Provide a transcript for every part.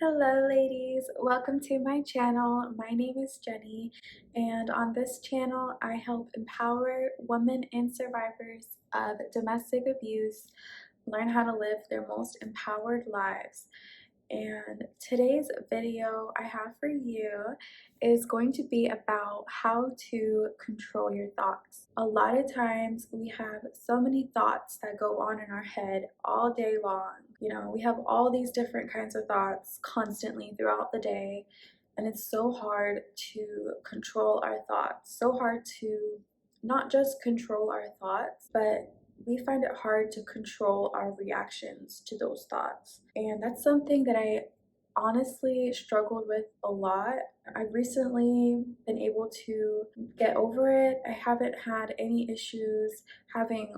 Hello ladies, welcome to my channel. My name is Jenny, and on this channel I help empower women and survivors of domestic abuse learn how to live their most empowered lives. And today's video I have for you is going to be about how to control your thoughts. A lot of times we have so many thoughts that go on in our head all day long. We have all these different kinds of thoughts constantly throughout the day, and it's so hard to control our thoughts. So hard to not just control our thoughts, but we find it hard to control our reactions to those thoughts. And that's something that I honestly struggled with a lot. I've recently been able to get over it. I haven't had any issues having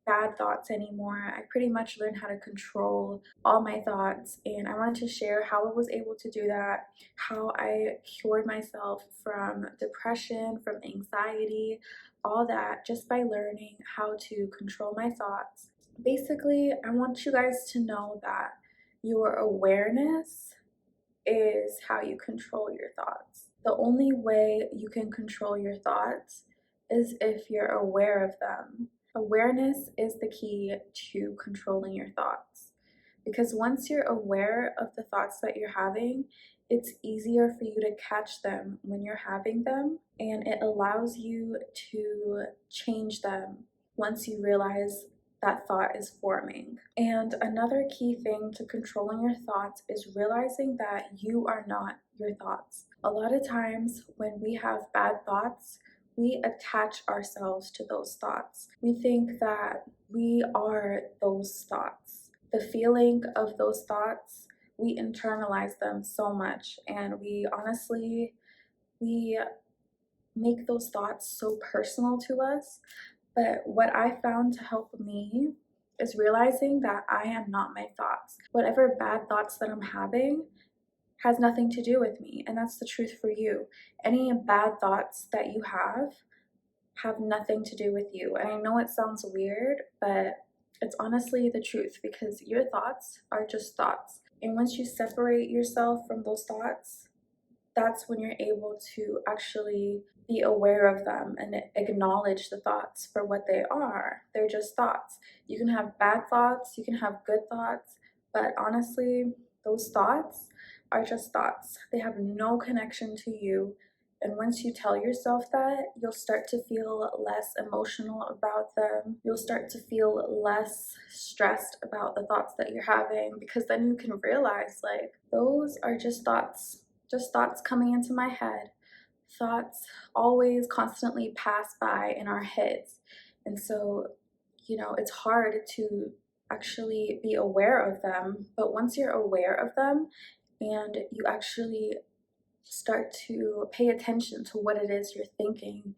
bad thoughts anymore. I pretty much learned how to control all my thoughts, and I wanted to share how I was able to do that, how I cured myself from depression, from anxiety, all that just by learning how to control my thoughts. Basically, I want you guys to know that your awareness is how you control your thoughts. The only way you can control your thoughts is if you're aware of them. Awareness is the key to controlling your thoughts. Because once you're aware of the thoughts that you're having, it's easier for you to catch them when you're having them, and it allows you to change them once you realize that thought is forming. And another key thing to controlling your thoughts is realizing that you are not your thoughts. A lot of times when we have bad thoughts, we attach ourselves to those thoughts. We think that we are those thoughts. The feeling of those thoughts, we internalize them so much, and we make those thoughts so personal to us. But what I found to help me is realizing that I am not my thoughts. Whatever bad thoughts that I'm having has nothing to do with me, and that's the truth for you. Any bad thoughts that you have nothing to do with you. And I know it sounds weird, but it's honestly the truth, because your thoughts are just thoughts. And once you separate yourself from those thoughts, that's when you're able to actually be aware of them and acknowledge the thoughts for what they are. They're just thoughts. You can have bad thoughts, you can have good thoughts, but honestly, those thoughts are just thoughts. They have no connection to you. And once you tell yourself that, you'll start to feel less emotional about them. You'll start to feel less stressed about the thoughts that you're having, because then you can realize, like, those are just thoughts coming into my head. Thoughts always constantly pass by in our heads. And so, it's hard to actually be aware of them. But once you're aware of them and you actually start to pay attention to what it is you're thinking,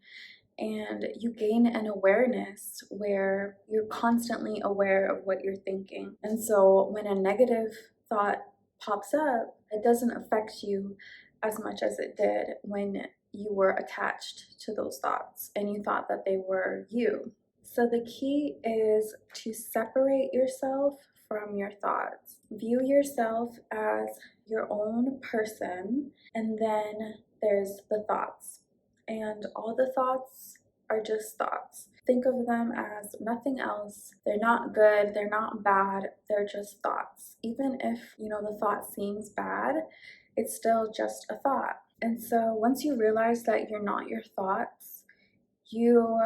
and you gain an awareness where you're constantly aware of what you're thinking. And so when a negative thought pops up, it doesn't affect you as much as it did when you were attached to those thoughts and you thought that they were you. So the key is to separate yourself from your thoughts. View yourself as your own person, and then there's the thoughts. And all the thoughts are just thoughts. Think of them as nothing else. They're not good, they're not bad, they're just thoughts. Even if, the thought seems bad, it's still just a thought. And so once you realize that you're not your thoughts, you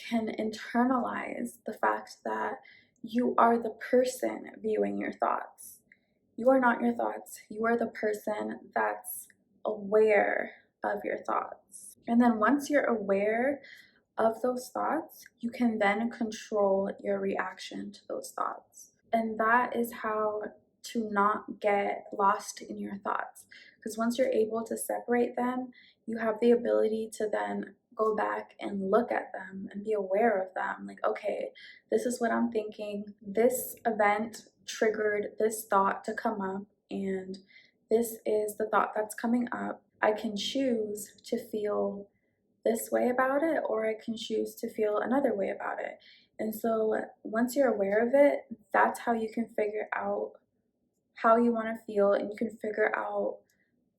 can internalize the fact that you are the person viewing your thoughts. You are not your thoughts. You are the person that's aware of your thoughts. And then once you're aware of those thoughts, you can then control your reaction to those thoughts. And that is how to not get lost in your thoughts. Because once you're able to separate them, you have the ability to then go back and look at them and be aware of them. Like, okay, this is what I'm thinking. This event triggered this thought to come up, and this is the thought that's coming up. I can choose to feel this way about it, or I can choose to feel another way about it. And so once you're aware of it, that's how you can figure out how you want to feel, and you can figure out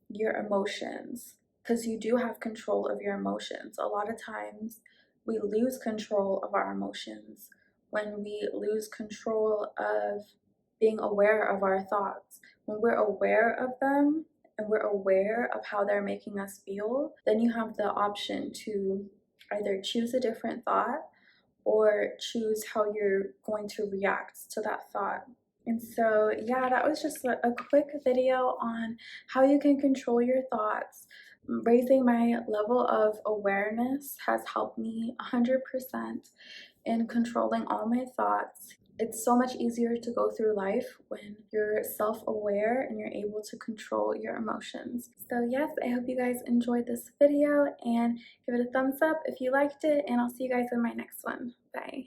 your emotions, because you do have control of your emotions. A lot of times we lose control of our emotions when we lose control of being aware of our thoughts. When we're aware of them and we're aware of how they're making us feel, then you have the option to either choose a different thought or choose how you're going to react to that thought. And so, yeah, that was just a quick video on how you can control your thoughts. Raising my level of awareness has helped me 100% in controlling all my thoughts. It's so much easier to go through life when you're self-aware and you're able to control your emotions. So yes, I hope you guys enjoyed this video, and give it a thumbs up if you liked it, and I'll see you guys in my next one. Bye.